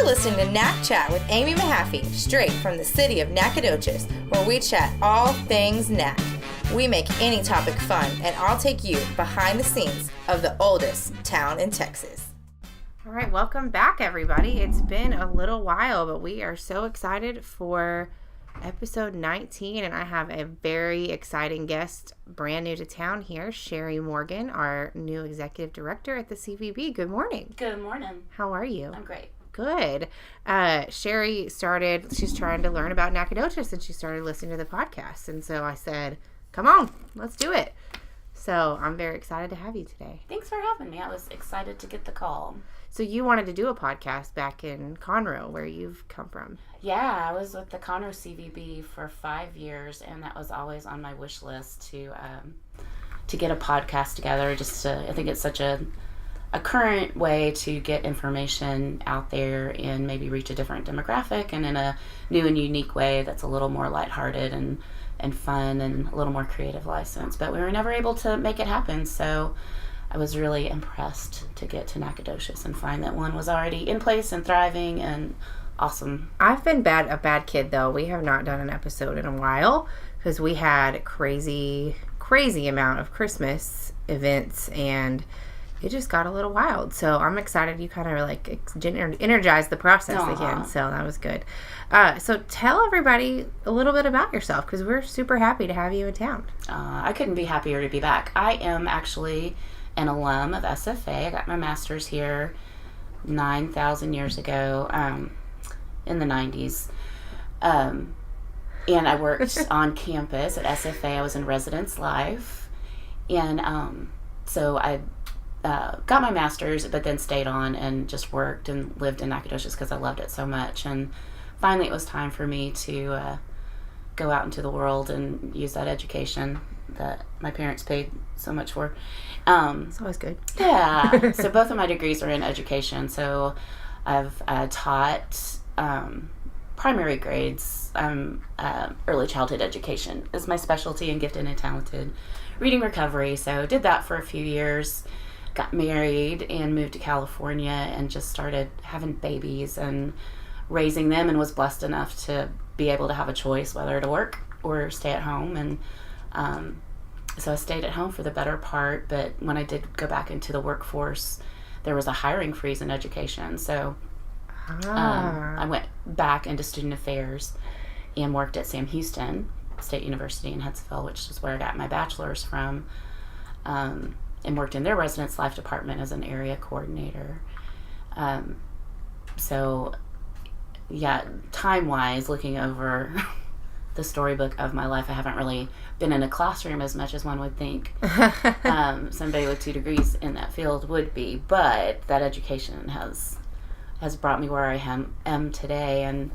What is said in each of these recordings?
listening to Nacchat with Amy Mahaffey, straight from the city of Nacogdoches, where we chat all things Nac. We make any topic fun, and I'll take you behind the scenes of the oldest town in Texas. All right, welcome back, everybody. It's been a little while, but we are so excited for episode 19, and I have a very exciting guest, brand new to town here, Sherry Morgan, our new executive director at the CVB. Good morning. Good morning. How are you? I'm great. Good. Sherry she's trying to learn about Nacogdoches, and she started listening to the podcast, and so I said, come on, let's do it. So I'm very excited to have you today. Thanks for having me. I was excited to get the call. So you wanted to do a podcast back in Conroe, where you've come from. Yeah, I was with the Conroe CVB for 5 years, and that was always on my wish list to get a podcast together. I think it's such a current way to get information out there and maybe reach a different demographic, and in a new and unique way that's a little more lighthearted and fun and a little more creative license. But we were never able to make it happen, so I was really impressed to get to Nacogdoches and find that one was already in place and thriving and awesome. I've been a bad kid, though. We have not done an episode in a while because we had crazy amount of Christmas events, and it just got a little wild. So I'm excited you kind of like energized the process again. So that was good. So tell everybody a little bit about yourself, because we're super happy to have you in town. I couldn't be happier to be back. I am actually an alum of SFA. I got my master's here 9,000 years ago, in the 90s. And I worked on campus at SFA. I was in residence life. And so I got my master's, but then stayed on and just worked and lived in Nacogdoches because I loved it so much. And finally it was time for me to go out into the world and use that education that my parents paid so much for. It's always good. Yeah. So both of my degrees are in education. So I've taught primary grades. Early childhood education is my specialty, in gifted and talented reading recovery. So did that for a few years. Got married and moved to California and just started having babies and raising them, and was blessed enough to be able to have a choice whether to work or stay at home. And so I stayed at home for the better part, but when I did go back into the workforce, there was a hiring freeze in education. So I went back into student affairs and worked at Sam Houston State University in Huntsville, which is where I got my bachelor's from, and worked in their residence life department as an area coordinator. So yeah, time-wise, looking over the storybook of my life, I haven't really been in a classroom as much as one would think somebody with 2 degrees in that field would be, but that education has brought me where I am today, and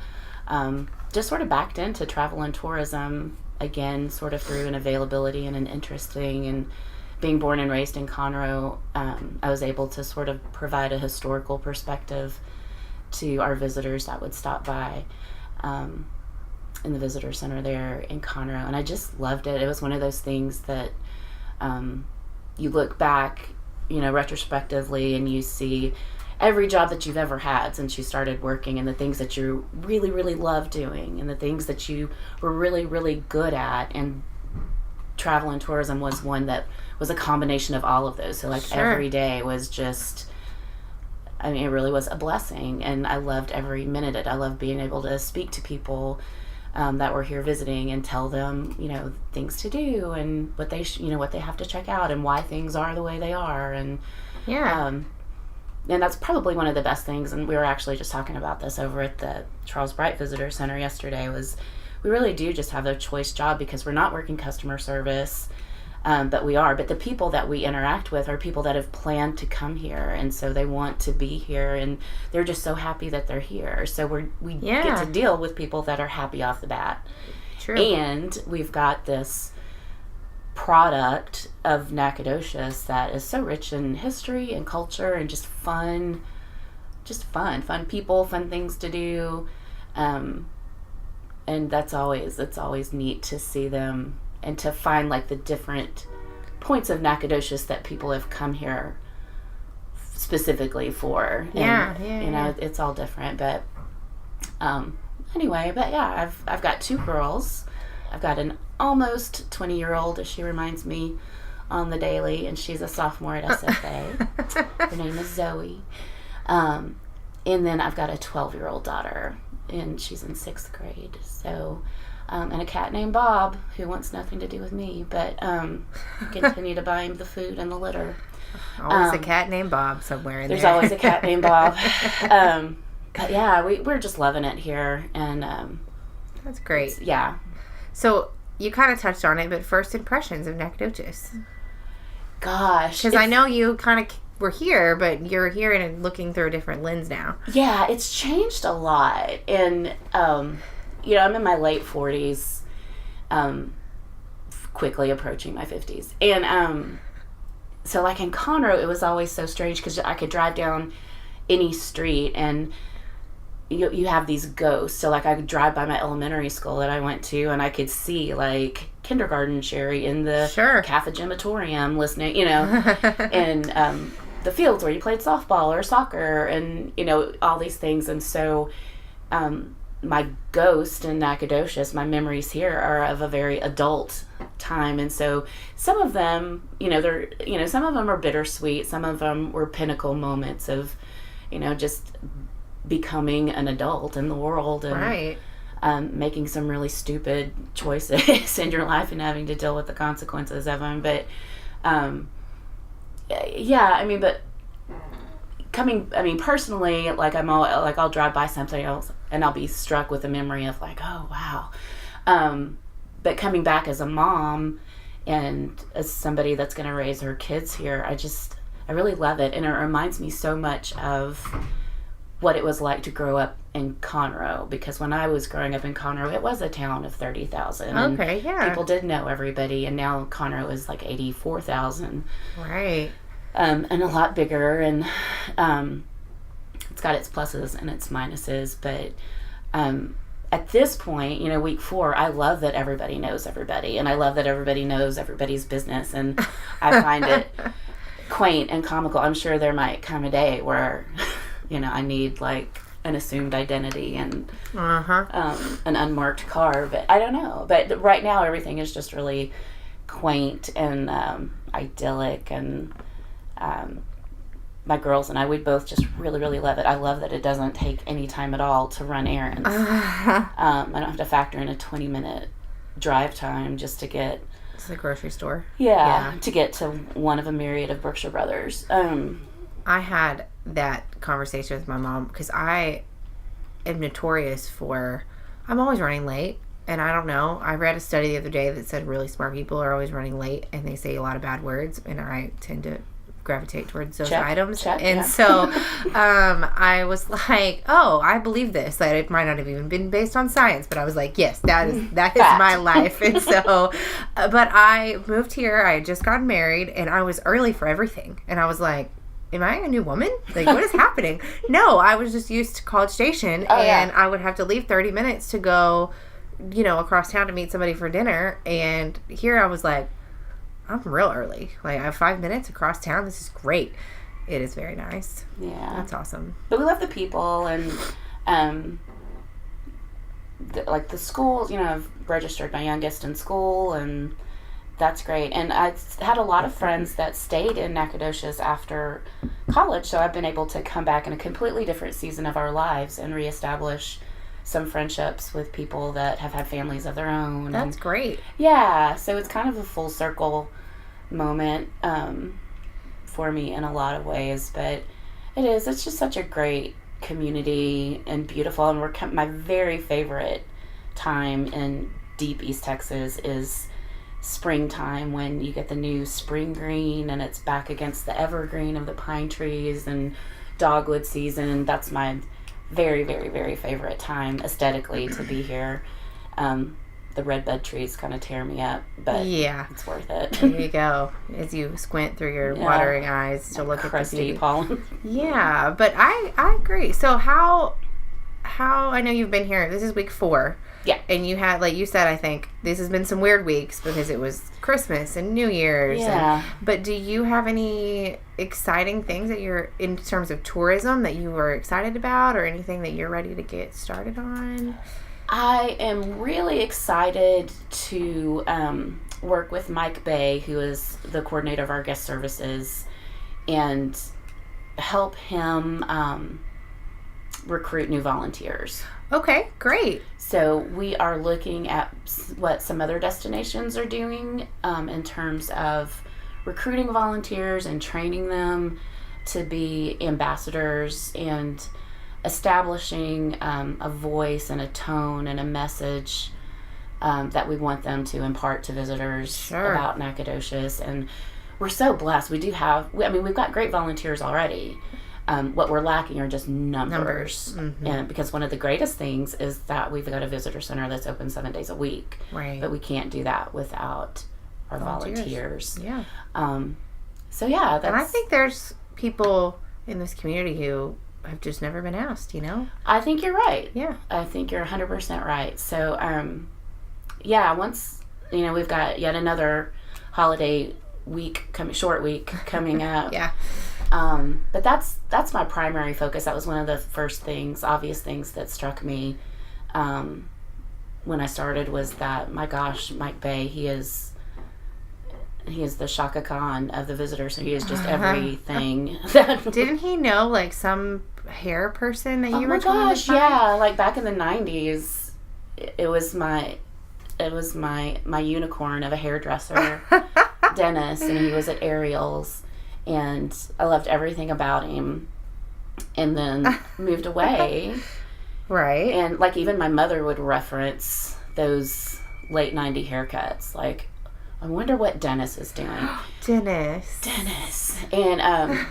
just sort of backed into travel and tourism again, sort of through an availability and an interesting, and being born and raised in Conroe, I was able to sort of provide a historical perspective to our visitors that would stop by in the visitor center there in Conroe, and I just loved it. It was one of those things that you look back, retrospectively, and you see every job that you've ever had since you started working, and the things that you really, really love doing, and the things that you were really, really good at. And travel and tourism was one that was a combination of all of those. So every day was just, it really was a blessing, and I loved every minute of it. I loved being able to speak to people that were here visiting and tell them, things to do, and what they what they have to check out, and why things are the way they are. And and that's probably one of the best things, and we were actually just talking about this over at the Charles Bright Visitor Center yesterday, was we really do just have a choice job, because we're not working customer service, but the people that we interact with are people that have planned to come here, and so they want to be here, and they're just so happy that they're here. So we get to deal with people that are happy off the bat. True. And we've got this product of Nacogdoches that is so rich in history and culture and just fun people, fun things to do, and it's always neat to see them and to find the different points of Nacogdoches that people have come here specifically for. And, you know, it's all different. But anyway, but yeah, I've got 2 girls. I've got an almost 20-year-old, as she reminds me on the daily, and she's a sophomore at SFA. Her name is Zoe. And then I've got a 12-year-old daughter, and she's in 6th grade. So, and a cat named Bob, who wants nothing to do with me, but continue to buy him the food and the litter. Always a cat named Bob somewhere in there. There's there. always a cat named Bob. But yeah, we're just loving it here, and that's great. Yeah. So you kind of touched on it, but first impressions of Nacogdoches. Gosh, because I know you kind of were here, but you're here and looking through a different lens now. Yeah, it's changed a lot, and you know, I'm in my late 40s, quickly approaching my 50s, and so like in Conroe, it was always so strange because I could drive down any street and you have these ghosts. So like I could drive by my elementary school that I went to, and I could see like kindergarten Sherry in the cathegematorium listening, you know, and the fields where you played softball or soccer, and you know, all these things. And so my ghost in Nacogdoches, my memories here are of a very adult time. And so some of them, you know, some of them are bittersweet, some of them were pinnacle moments of, you know, just becoming an adult in the world, and making some really stupid choices in your life and having to deal with the consequences of them. But yeah, I mean, but personally, like I'll drive by something else and I'll be struck with a memory of like, oh wow. But coming back as a mom and as somebody that's going to raise her kids here, I really love it, and it reminds me so much of what it was like to grow up in Conroe, because when I was growing up in Conroe, it was a town of 30,000. Okay, yeah. People did know everybody, and now Conroe is like 84,000. Right. And a lot bigger, and it's got its pluses and its minuses, but at this point, you know, week 4, I love that everybody knows everybody, and I love that everybody knows everybody's business, and I find it quaint and comical. I'm sure there might come a day where, you know, I need like an assumed identity and an unmarked car, but I don't know. But right now, everything is just really quaint and idyllic, and my girls and I, we both just really, really love it. I love that it doesn't take any time at all to run errands. I don't have to factor in a 20-minute drive time just to get to the grocery store. Yeah, to get to one of a myriad of Berkshire Brothers. I had that conversation with my mom because I am notorious for, I'm always running late, and I don't know. I read a study the other day that said really smart people are always running late, and they say a lot of bad words, and I tend to gravitate towards those items. So I was like, oh, I believe this. Like, it might not have even been based on science, but I was like, yes, that is my life. And so but I moved here, I had just gotten married, and I was early for everything, and I was like, am I a new woman? Like, what is happening? No, I was just used to College Station, and I would have to leave 30 minutes to go, you know, across town to meet somebody for dinner. And here I was like, I'm real early. Like, I have 5 minutes across town. This is great. It is very nice. Yeah. That's awesome. But we love the people, and like the schools, you know, I've registered my youngest in school, and that's great. And I had a lot of friends that stayed in Nacogdoches after college, so I've been able to come back in a completely different season of our lives and reestablish some friendships with people that have had families of their own. That's great. Yeah, so it's kind of a full circle moment for me in a lot of ways, but it's just such a great community and beautiful. And my very favorite time in deep East Texas is springtime, when you get the new spring green and it's back against the evergreen of the pine trees, and dogwood season. That's my very, very, very favorite time aesthetically to be here. The redbud trees kind of tear me up, but it's worth it. There you go. As you squint through your watering eyes to look at the crusty pollen. Yeah, but I agree. So how how, I know you've been here, this is week 4. Yeah. And you had, like you said, I think this has been some weird weeks because it was Christmas and New Year's. Yeah. But do you have any exciting things that you're, in terms of tourism, that you were excited about, or anything that you're ready to get started on? I am really excited to work with Mike Bay, who is the coordinator of our guest services, and help him recruit new volunteers. Okay, great. So we are looking at what some other destinations are doing in terms of recruiting volunteers and training them to be ambassadors and establishing a voice and a tone and a message that we want them to impart to visitors about Nacogdoches. And we're so blessed. We do have, we've got great volunteers already. What we're lacking are just numbers. Mm-hmm. And because one of the greatest things is that we've got a visitor center that's open 7 days a week. Right. But we can't do that without our volunteers. Yeah. So yeah, and I think there's people in this community who have just never been asked, you know? I think you're right. Yeah. I think you're 100% right. So, yeah, once, we've got yet another holiday short week coming up. Yeah. But that's my primary focus. That was one of the first obvious things that struck me when I started, was that, my gosh, Mike Bay, he is the Shaka Khan of the visitors. So he is just everything. Didn't he know, like, some hair person that you were talking about? Oh my gosh, about? yeah. Like, back in the 90s, it was my unicorn of a hairdresser, Dennis, and he was at Ariel's. And I loved everything about him, and then moved away. Right. And, like, even my mother would reference those late 90s haircuts. Like, I wonder what Dennis is doing. Dennis. And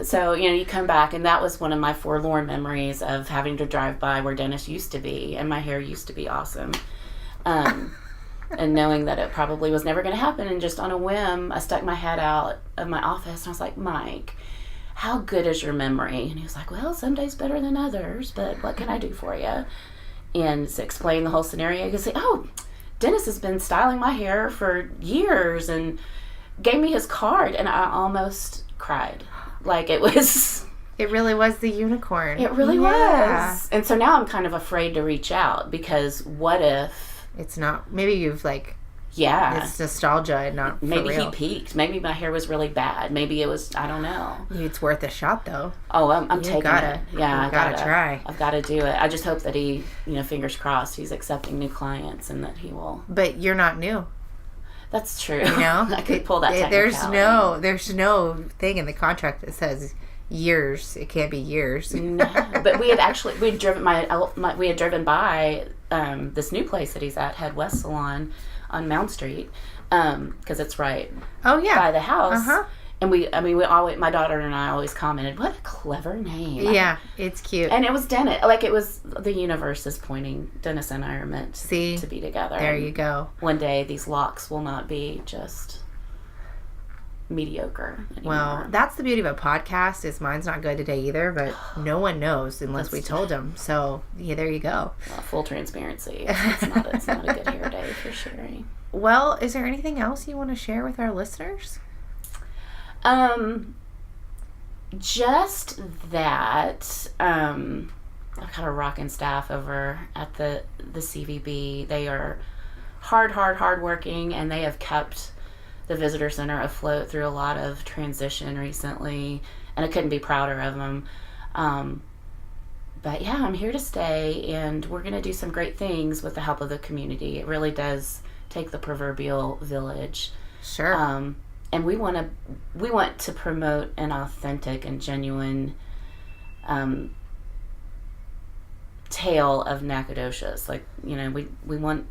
so, you come back, and that was one of my forlorn memories of having to drive by where Dennis used to be, and my hair used to be awesome. And knowing that it probably was never going to happen, and just on a whim, I stuck my head out of my office, and I was like, Mike, how good is your memory? And he was like, well, some days better than others, but what can I do for you? And to explain the whole scenario, he could say, oh, Dennis has been styling my hair for years, and gave me his card, and I almost cried. Like, it was... It really was the unicorn. It really was. And so now I'm kind of afraid to reach out, because what if... It's not... Maybe you've, like... Yeah. It's nostalgia and not for Maybe real. he peaked. Maybe my hair was really bad. Maybe it was... I don't know. It's worth a shot, though. Oh, I'm taking it. Yeah, I gotta try. I've got to do it. I just hope that he, fingers crossed, he's accepting new clients, and that he will... But you're not new. That's true. I could pull that technicality. There's no thing in the contract that says... years. It can't be years. No, but we had driven by this new place that he's at, Head West Salon on Mound Street, because it's right by the house. And we always, my daughter and I always commented, what a clever name. Yeah, it's cute. And it was Dennis. Like, it was, the universe is pointing. Dennis and I are meant to be together. There you go. One day these locks will not be just mediocre anymore. Well, that's the beauty of a podcast, is mine's not good today either, but no one knows unless we told them. So yeah, there you go. Well, full transparency. It's not a good hair day for sharing. Well, is there anything else you want to share with our listeners? Just that I've got a rockin' staff over at the CVB. They are hard working, and they have kept the visitor center afloat through a lot of transition recently, and I couldn't be prouder of them. But yeah, I'm here to stay, and we're going to do some great things with the help of the community. It really does take the proverbial village. Sure. And we want to promote an authentic and genuine tale of Nacogdoches. Like, we want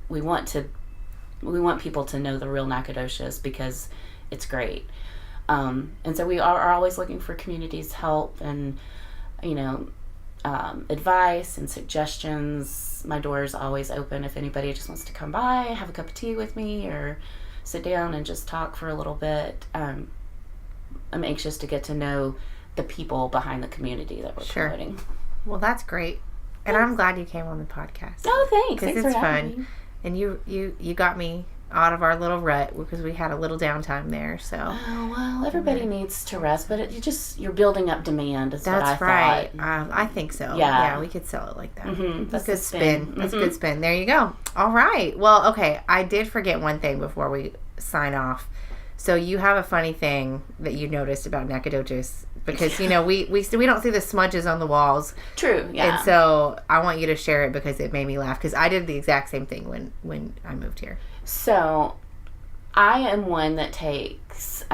people to know the real Nacogdoches, because it's great. And so we are always looking for communities' help and, advice and suggestions. My door is always open if anybody just wants to come by, have a cup of tea with me, or sit down and just talk for a little bit. I'm anxious to get to know the people behind the community that we're promoting. Well, that's great. And I'm glad you came on the podcast. Oh, thanks. Because Thanks it's for fun. having me. And you got me out of our little rut because we had a little downtime there. So Oh, well, everybody needs to rest, but you're building up demand is what I that's right. thought. I think so. Yeah. We could sell it like that. Mm-hmm. That's a good spin. That's a good spin. There you go. All right. Well, okay. I did forget one thing before we sign off. So you have a funny thing that you noticed about Nacogdoches because we don't see the smudges on the walls. True, yeah. And so I want you to share it because it made me laugh because I did the exact same thing when I moved here. So, I am one that takes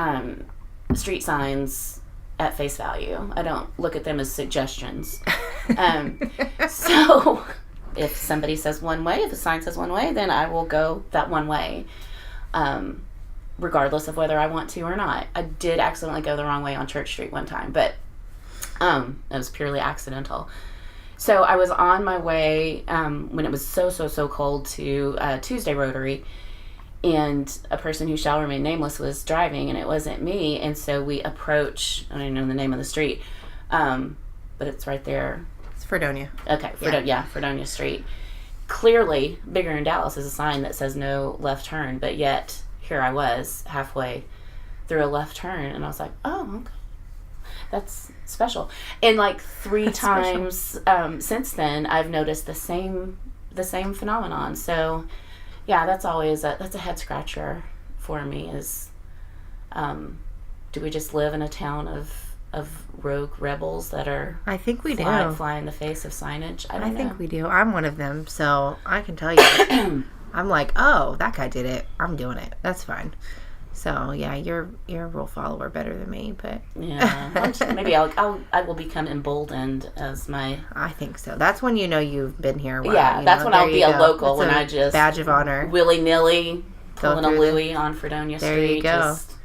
street signs at face value. I don't look at them as suggestions. So, if somebody says one way, if a sign says one way, then I will go that one way, regardless of whether I want to or not. I did accidentally go the wrong way on Church Street one time, but it was purely accidental. So I was on my way when it was so cold to Tuesday Rotary, and a person who shall remain nameless was driving, and it wasn't me. And so we approach, I don't even know the name of the street, but it's right there. It's Fredonia. Okay, Fredonia Street. Clearly, bigger in Dallas is a sign that says no left turn, but yet here I was halfway through a left turn, and I was like, oh, okay. That's special. And like 3 times since then, I've noticed the same phenomenon. So, yeah, that's always that's a head scratcher for me. Is do we just live in a town of rogue rebels that are? I think we do. Fly in the face of signage. I think we do. I'm one of them, so I can tell you. I'm like, oh, that guy did it. I'm doing it. That's fine. So yeah, you're a rule follower better than me, but yeah, maybe I will become emboldened as my. I think so. That's when you know you've been here. Well, yeah, that's when I'll be a local. When I just badge of honor, willy nilly pulling a Louie on Fredonia Street. There you go. Just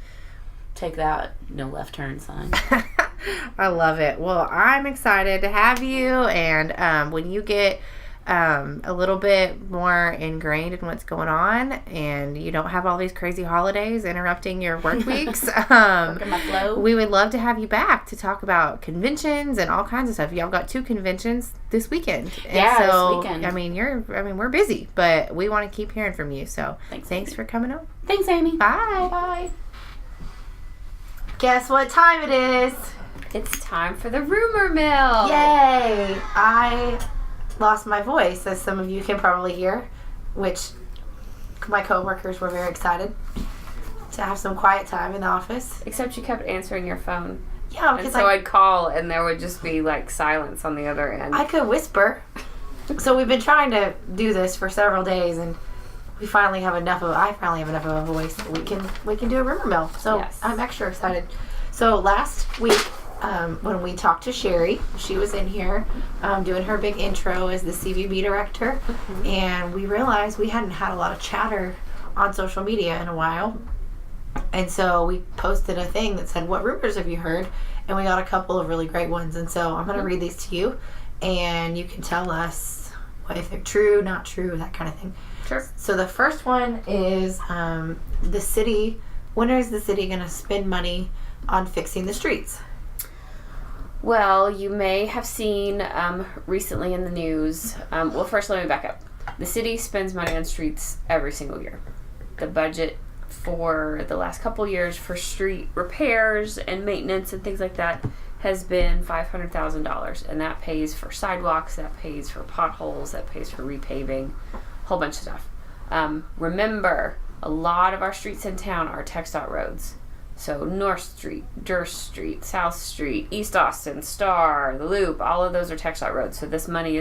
take that no left turn sign. I love it. Well, I'm excited to have you, and when you get a little bit more ingrained in what's going on and you don't have all these crazy holidays interrupting your work weeks, we would love to have you back to talk about conventions and all kinds of stuff. Y'all got 2 conventions this weekend. And this weekend. I mean, we're busy, but we want to keep hearing from you. So thanks for coming on. Thanks, Amy. Bye. Bye. Guess what time it is? It's time for the rumor mill. Yay! I lost my voice, as some of you can probably hear, which my coworkers were very excited to have some quiet time in the office. Except you kept answering your phone. Yeah, because I'd call and there would just be like silence on the other end. I could whisper. So we've been trying to do this for several days, and I finally have enough of a voice that we can do a rumor mill. So yes. I'm extra excited. So last week, when we talked to Sherry, she was in here doing her big intro as the CVB director, and we realized we hadn't had a lot of chatter on social media in a while, and so we posted a thing that said, what rumors have you heard? And we got a couple of really great ones, and so I'm going to read these to you, and you can tell us if they're true, not true, that kind of thing. Sure. So the first one is when is the city going to spend money on fixing the streets? Well, you may have seen recently in the news. Well, first let me back up. The city spends money on streets every single year. The budget for the last couple years for street repairs and maintenance and things like that has been $500,000, and that pays for sidewalks, that pays for potholes, that pays for repaving, a whole bunch of stuff. Remember, a lot of our streets in town are TxDOT roads. So North Street, Durst Street, South Street, East Austin, Star, the Loop, all of those are TxDOT roads. So this money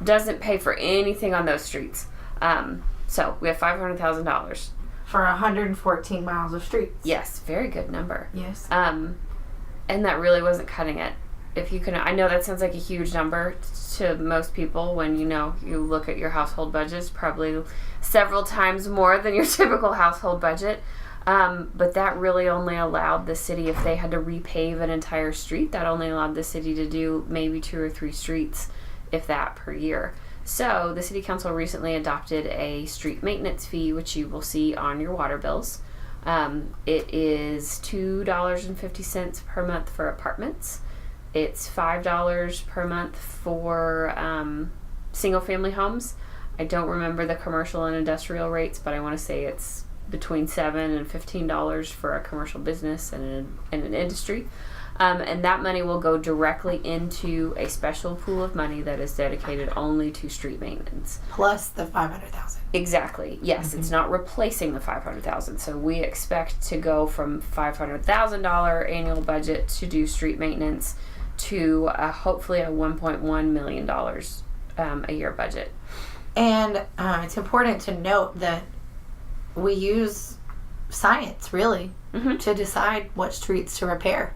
doesn't pay for anything on those streets. So we have $500,000. For 114 miles of streets. Yes, very good number. Yes. And that really wasn't cutting it. If you can, I know that sounds like a huge number to most people when you look at your household budgets, probably several times more than your typical household budget. But that really only allowed the city, if they had to repave an entire street, that only allowed the city to do maybe 2 or 3 streets, if that, per year. So the city council recently adopted a street maintenance fee, which you will see on your water bills. It is $2.50 per month for apartments, It's $5 per month for single-family homes. I don't remember the commercial and industrial rates, but I want to say it's between $7 and $15 for a commercial business and an industry. And that money will go directly into a special pool of money that is dedicated only to street maintenance. Plus the $500,000. Exactly. Yes, it's not replacing the $500,000. So we expect to go from $500,000 annual budget to do street maintenance to hopefully a $1.1 million a year budget. And it's important to note that we use science, really, to decide what streets to repair.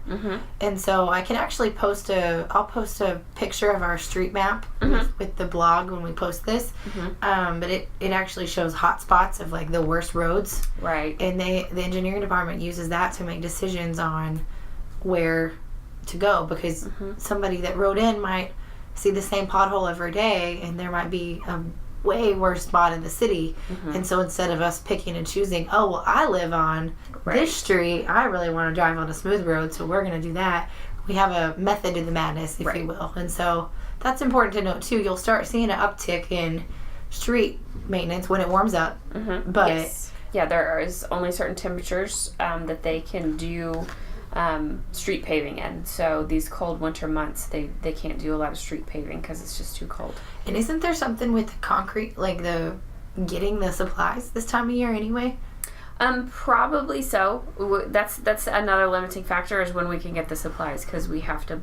And so I can actually I'll post a picture of our street map with the blog when we post this. But it actually shows hot spots of like the worst roads. Right. And the engineering department uses that to make decisions on where to go, because somebody that rode in might see the same pothole every day, and there might be a way worse spot in the city. And so instead of us picking and choosing, oh, well, I live on this street, I really want to drive on a smooth road, so we're going to do that. We have a method to the madness, if you will. And so that's important to note, too. You'll start seeing an uptick in street maintenance when it warms up. But yes. Yeah, there is only certain temperatures that they can do street paving in. So these cold winter months, they can't do a lot of street paving because it's just too cold. And isn't there something with the concrete, like the getting the supplies this time of year anyway? Probably so. That's another limiting factor, is when we can get the supplies, because we have to,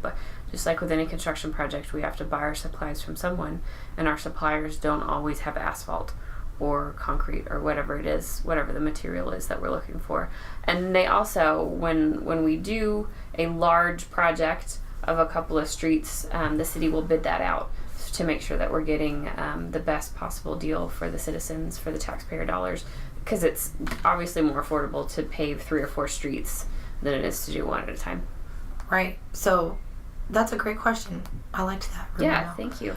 just like with any construction project, we have to buy our supplies from someone, and our suppliers don't always have asphalt or concrete or whatever it is, whatever the material is that we're looking for. And they also, when we do a large project of a couple of streets, the city will bid that out to make sure that we're getting the best possible deal for the citizens, for the taxpayer dollars, because it's obviously more affordable to pave 3 or 4 streets than it is to do one at a time. Right. So that's a great question. I liked that. Yeah, thank you.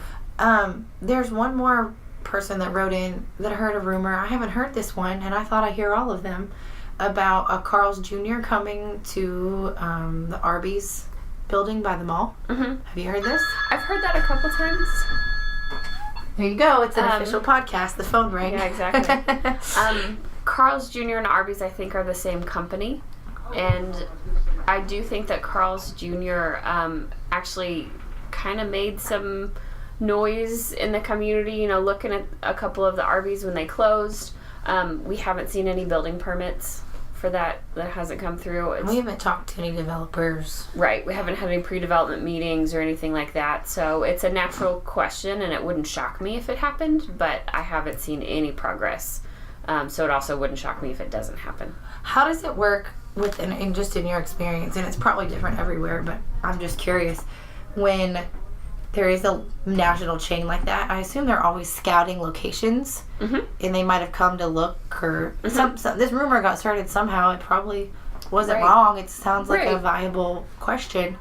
There's one more person that wrote in that heard a rumor. I haven't heard this one, and I thought I hear all of them, about a Carl's Jr. coming to the Arby's building by the mall. Have you heard this? I've heard that a couple times. There you go. It's an official podcast. The phone rang. Yeah, exactly. Carl's Jr. and Arby's, I think, are the same company. And I do think that Carl's Jr. Actually kind of made some noise in the community, you know, looking at a couple of the Arby's when they closed. We haven't seen any building permits for that hasn't come through. We haven't talked to any developers. Right. We haven't had any pre-development meetings or anything like that. So it's a natural question, and it wouldn't shock me if it happened, but I haven't seen any progress. So it also wouldn't shock me if it doesn't happen. How does it work and just in your experience, and it's probably different everywhere, but I'm just curious, when there is a national chain like that, I assume they're always scouting locations, and they might have come to look, or this rumor got started somehow. It probably wasn't wrong. It sounds like a viable question.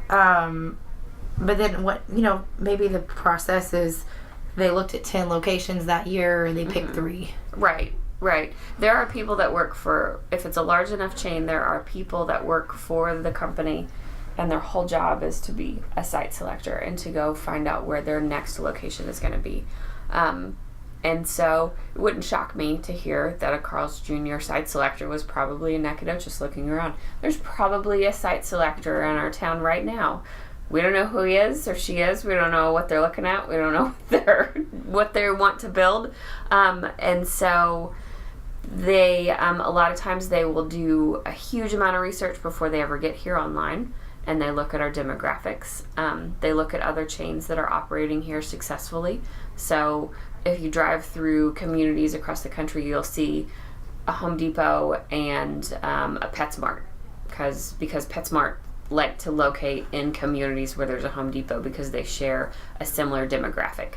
But then what, maybe the process is they looked at 10 locations that year and they picked 3. Right. There are people that work for, if it's a large enough chain, there are people that work for the company, and their whole job is to be a site selector and to go find out where their next location is going to be. And so it wouldn't shock me to hear that a Carl's Jr. site selector was probably in Nacogdoches looking around. There's probably a site selector in our town right now. We don't know who he is or she is. We don't know what they're looking at. We don't know what they want to build. And so they, a lot of times they will do a huge amount of research before they ever get here online. And they look at our demographics. They look at other chains that are operating here successfully. So if you drive through communities across the country, you'll see a Home Depot and a PetSmart, because PetSmart like to locate in communities where there's a Home Depot because they share a similar demographic.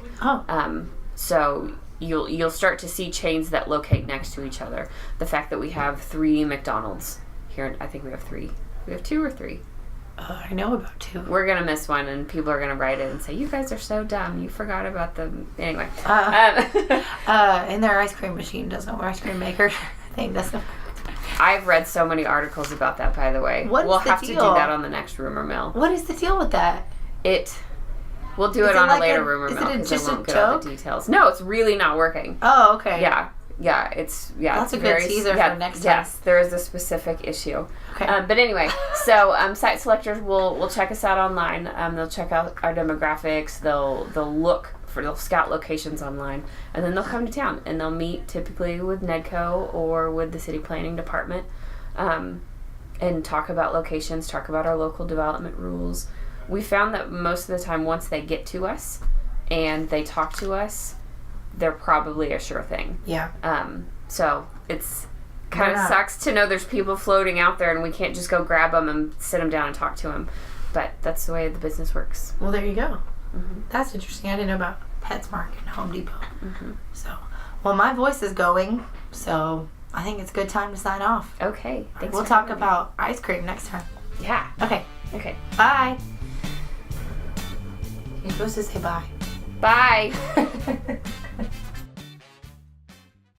So you'll start to see chains that locate next to each other. The fact that we have 3 McDonald's here, I think we have 3. We have 2 or 3. I know about 2. We're going to miss one, and people are going to write it and say, you guys are so dumb. You forgot about them. Anyway. And their ice cream machine doesn't work. Ice cream maker thing doesn't work. I've read so many articles about that, by the way. What is we'll the have to do deal? that on the next rumor mill. What is the deal with that? We'll do Is it it on like a later a- rumor is mill it because just I a won't get all the joke? details. No, it's really not working. Oh, okay. Yeah, it's That's a good very, teaser for next time. Yes, there is a specific issue. Okay. But anyway, so site selectors will check us out online. They'll check out our demographics. They'll scout locations online, and then they'll come to town and they'll meet typically with NEDCO or with the city planning department, and talk about locations, talk about our local development rules. We found that most of the time, once they get to us and they talk to us, they're probably a sure thing. Yeah. So it's kind of sucks to know there's people floating out there and we can't just go grab them and sit them down and talk to them. But that's the way the business works. Well, there you go. Mm-hmm. That's interesting. I didn't know about PetSmart and Home Depot. Mm-hmm. So, well, my voice is going, so I think it's a good time to sign off. Okay. Thanks. We'll talk about ice cream next time. Yeah. Okay. Okay. Bye. You're supposed to say bye. Bye.